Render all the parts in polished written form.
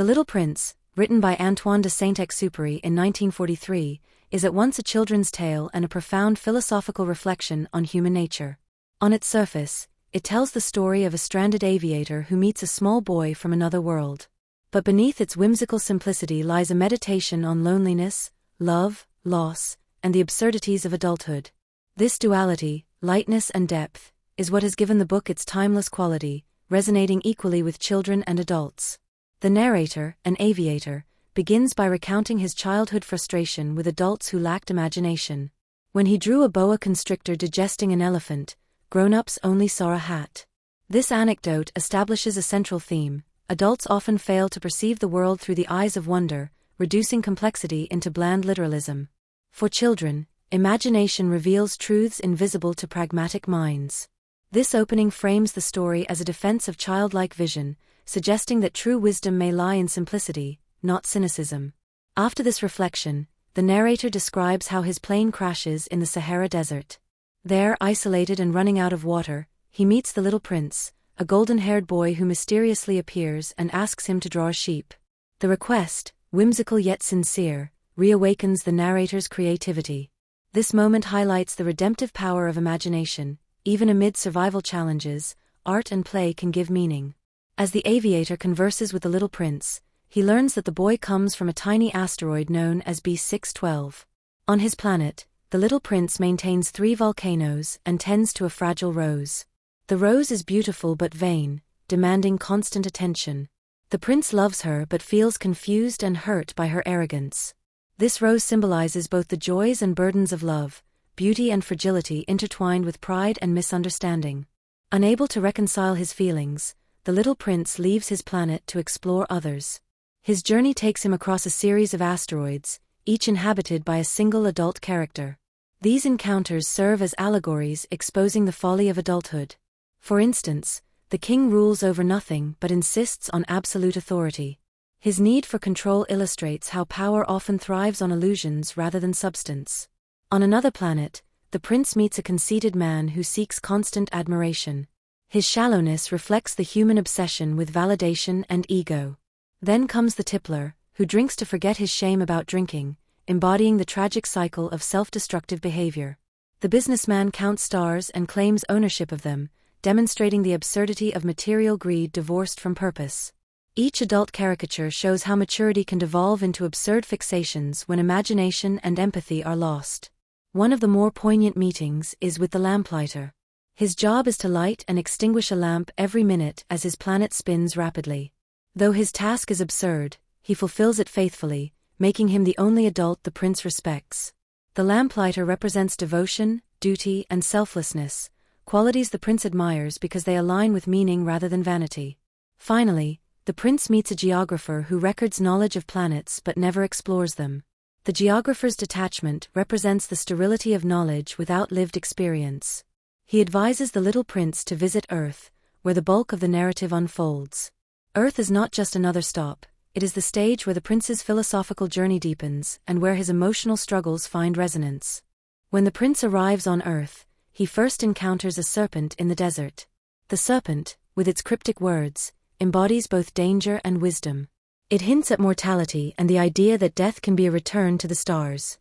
The Little Prince, written by Antoine de Saint-Exupéry in 1943, is at once a children's tale and a profound philosophical reflection on human nature. On its surface, it tells the story of a stranded aviator who meets a small boy from another world. But beneath its whimsical simplicity lies a meditation on loneliness, love, loss, and the absurdities of adulthood. This duality, lightness and depth, is what has given the book its timeless quality, resonating equally with children and adults. The narrator, an aviator, begins by recounting his childhood frustration with adults who lacked imagination. When he drew a boa constrictor digesting an elephant, grown-ups only saw a hat. This anecdote establishes a central theme: adults often fail to perceive the world through the eyes of wonder, reducing complexity into bland literalism. For children, imagination reveals truths invisible to pragmatic minds. This opening frames the story as a defense of childlike vision, suggesting that true wisdom may lie in simplicity, not cynicism. After this reflection, the narrator describes how his plane crashes in the Sahara Desert. There, isolated and running out of water, he meets the little prince, a golden-haired boy who mysteriously appears and asks him to draw a sheep. The request, whimsical yet sincere, reawakens the narrator's creativity. This moment highlights the redemptive power of imagination. Even amid survival challenges, art and play can give meaning. As the aviator converses with the little prince, he learns that the boy comes from a tiny asteroid known as B612. On his planet, the little prince maintains 3 volcanoes and tends to a fragile rose. The rose is beautiful but vain, demanding constant attention. The prince loves her but feels confused and hurt by her arrogance. This rose symbolizes both the joys and burdens of love, beauty and fragility intertwined with pride and misunderstanding. Unable to reconcile his feelings, the little prince leaves his planet to explore others. His journey takes him across a series of asteroids, each inhabited by a single adult character. These encounters serve as allegories exposing the folly of adulthood. For instance, the king rules over nothing but insists on absolute authority. His need for control illustrates how power often thrives on illusions rather than substance. On another planet, the prince meets a conceited man who seeks constant admiration. His shallowness reflects the human obsession with validation and ego. Then comes the tippler, who drinks to forget his shame about drinking, embodying the tragic cycle of self-destructive behavior. The businessman counts stars and claims ownership of them, demonstrating the absurdity of material greed divorced from purpose. Each adult caricature shows how maturity can devolve into absurd fixations when imagination and empathy are lost. One of the more poignant meetings is with the lamplighter. His job is to light and extinguish a lamp every minute as his planet spins rapidly. Though his task is absurd, he fulfills it faithfully, making him the only adult the prince respects. The lamplighter represents devotion, duty, and selflessness, qualities the prince admires because they align with meaning rather than vanity. Finally, the prince meets a geographer who records knowledge of planets but never explores them. The geographer's detachment represents the sterility of knowledge without lived experience. He advises the little prince to visit Earth, where the bulk of the narrative unfolds. Earth is not just another stop, it is the stage where the prince's philosophical journey deepens and where his emotional struggles find resonance. When the prince arrives on Earth, he first encounters a serpent in the desert. The serpent, with its cryptic words, embodies both danger and wisdom. It hints at mortality and the idea that death can be a return to the stars.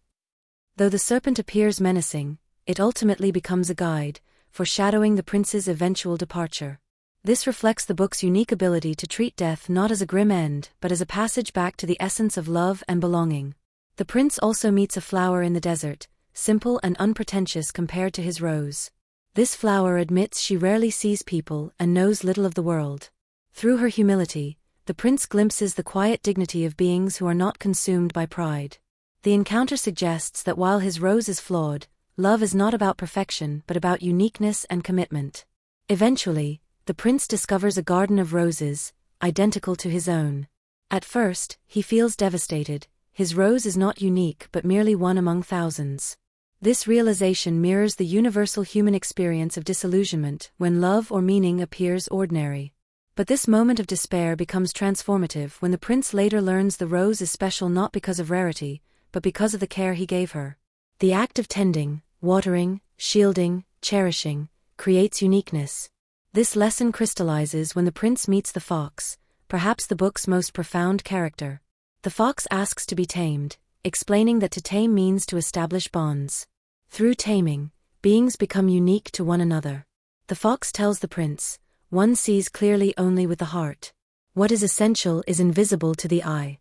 Though the serpent appears menacing, it ultimately becomes a guide, foreshadowing the prince's eventual departure. This reflects the book's unique ability to treat death not as a grim end but as a passage back to the essence of love and belonging. The prince also meets a flower in the desert, simple and unpretentious compared to his rose. This flower admits she rarely sees people and knows little of the world. Through her humility, the prince glimpses the quiet dignity of beings who are not consumed by pride. The encounter suggests that while his rose is flawed, love is not about perfection but about uniqueness and commitment. Eventually, the prince discovers a garden of roses, identical to his own. At first, he feels devastated. His rose is not unique but merely one among thousands. This realization mirrors the universal human experience of disillusionment when love or meaning appears ordinary. But this moment of despair becomes transformative when the prince later learns the rose is special not because of rarity, but because of the care he gave her. The act of tending, watering, shielding, cherishing, creates uniqueness. This lesson crystallizes when the prince meets the fox, perhaps the book's most profound character. The fox asks to be tamed, explaining that to tame means to establish bonds. Through taming, beings become unique to one another. The fox tells the prince, one sees clearly only with the heart. What is essential is invisible to the eye.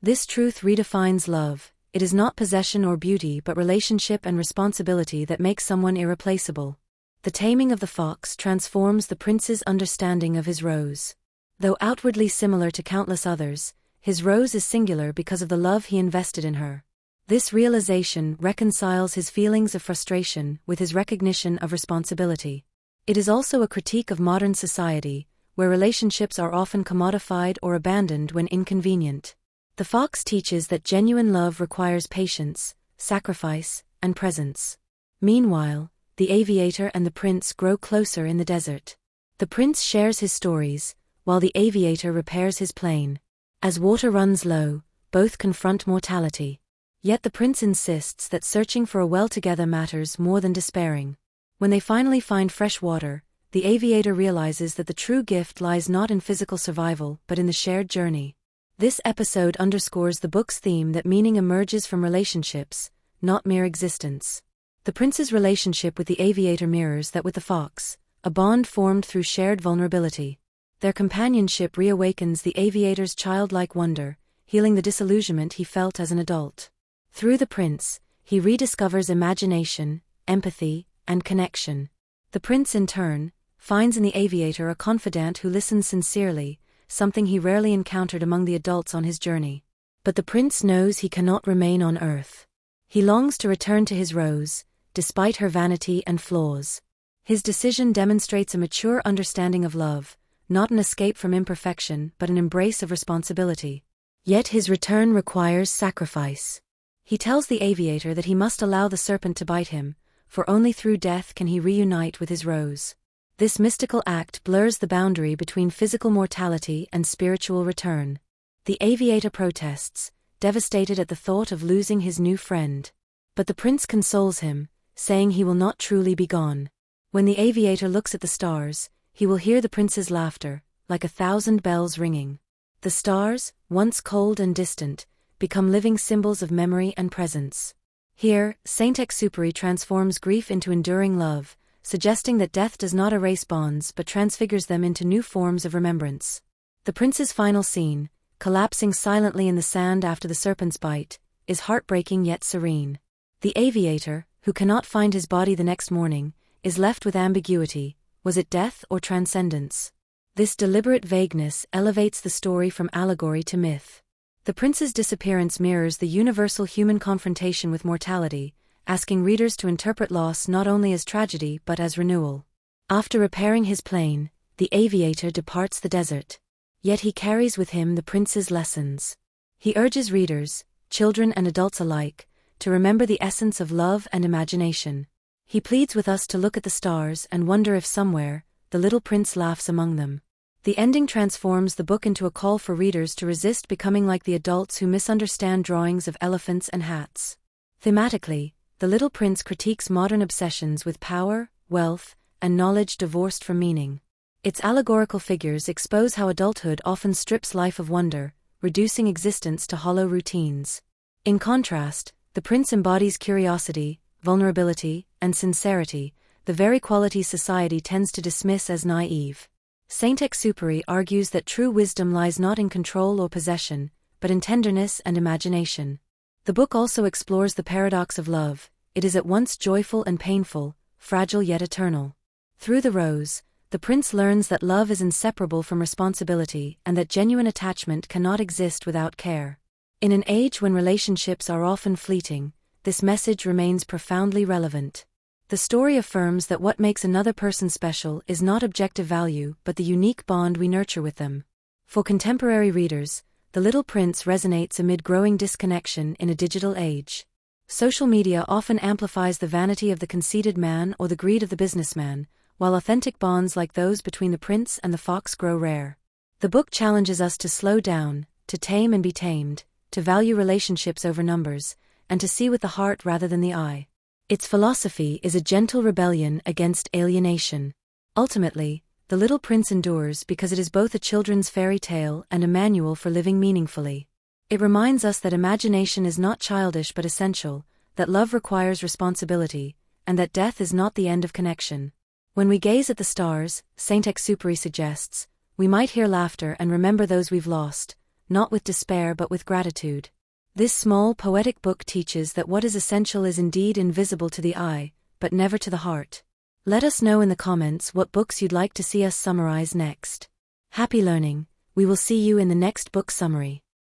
This truth redefines love. It is not possession or beauty but relationship and responsibility that make someone irreplaceable. The taming of the fox transforms the prince's understanding of his rose. Though outwardly similar to countless others, his rose is singular because of the love he invested in her. This realization reconciles his feelings of frustration with his recognition of responsibility. It is also a critique of modern society, where relationships are often commodified or abandoned when inconvenient. The fox teaches that genuine love requires patience, sacrifice, and presence. Meanwhile, the aviator and the prince grow closer in the desert. The prince shares his stories, while the aviator repairs his plane. As water runs low, both confront mortality. Yet the prince insists that searching for a well together matters more than despairing. When they finally find fresh water, the aviator realizes that the true gift lies not in physical survival but in the shared journey. This episode underscores the book's theme that meaning emerges from relationships, not mere existence. The prince's relationship with the aviator mirrors that with the fox, a bond formed through shared vulnerability. Their companionship reawakens the aviator's childlike wonder, healing the disillusionment he felt as an adult. Through the prince, he rediscovers imagination, empathy, and connection. The prince, in turn, finds in the aviator a confidant who listens sincerely, something he rarely encountered among the adults on his journey. But the prince knows he cannot remain on Earth. He longs to return to his rose, despite her vanity and flaws. His decision demonstrates a mature understanding of love, not an escape from imperfection but an embrace of responsibility. Yet his return requires sacrifice. He tells the aviator that he must allow the serpent to bite him, for only through death can he reunite with his rose. This mystical act blurs the boundary between physical mortality and spiritual return. The aviator protests, devastated at the thought of losing his new friend. But the prince consoles him, saying he will not truly be gone. When the aviator looks at the stars, he will hear the prince's laughter, like 1,000 bells ringing. The stars, once cold and distant, become living symbols of memory and presence. Here, Saint-Exupéry transforms grief into enduring love, suggesting that death does not erase bonds but transfigures them into new forms of remembrance. The prince's final scene, collapsing silently in the sand after the serpent's bite, is heartbreaking yet serene. The aviator, who cannot find his body the next morning, is left with ambiguity: was it death or transcendence? This deliberate vagueness elevates the story from allegory to myth. The prince's disappearance mirrors the universal human confrontation with mortality, asking readers to interpret loss not only as tragedy but as renewal. After repairing his plane, the aviator departs the desert. Yet he carries with him the prince's lessons. He urges readers, children and adults alike, to remember the essence of love and imagination. He pleads with us to look at the stars and wonder if somewhere, the little prince laughs among them. The ending transforms the book into a call for readers to resist becoming like the adults who misunderstand drawings of elephants and hats. Thematically, The Little Prince critiques modern obsessions with power, wealth, and knowledge divorced from meaning. Its allegorical figures expose how adulthood often strips life of wonder, reducing existence to hollow routines. In contrast, the prince embodies curiosity, vulnerability, and sincerity, the very qualities society tends to dismiss as naive. Saint-Exupéry argues that true wisdom lies not in control or possession, but in tenderness and imagination. The book also explores the paradox of love. It is at once joyful and painful, fragile yet eternal. Through the rose, the prince learns that love is inseparable from responsibility and that genuine attachment cannot exist without care. In an age when relationships are often fleeting, this message remains profoundly relevant. The story affirms that what makes another person special is not objective value but the unique bond we nurture with them. For contemporary readers, The Little Prince resonates amid growing disconnection in a digital age. Social media often amplifies the vanity of the conceited man or the greed of the businessman, while authentic bonds like those between the prince and the fox grow rare. The book challenges us to slow down, to tame and be tamed, to value relationships over numbers, and to see with the heart rather than the eye. Its philosophy is a gentle rebellion against alienation. Ultimately, The The Little Prince endures because it is both a children's fairy tale and a manual for living meaningfully. It reminds us that imagination is not childish but essential, that love requires responsibility, and that death is not the end of connection. When we gaze at the stars, Saint-Exupéry suggests, we might hear laughter and remember those we've lost, not with despair but with gratitude. This small poetic book teaches that what is essential is indeed invisible to the eye, but never to the heart. Let us know in the comments what books you'd like to see us summarize next. Happy learning. We will see you in the next book summary.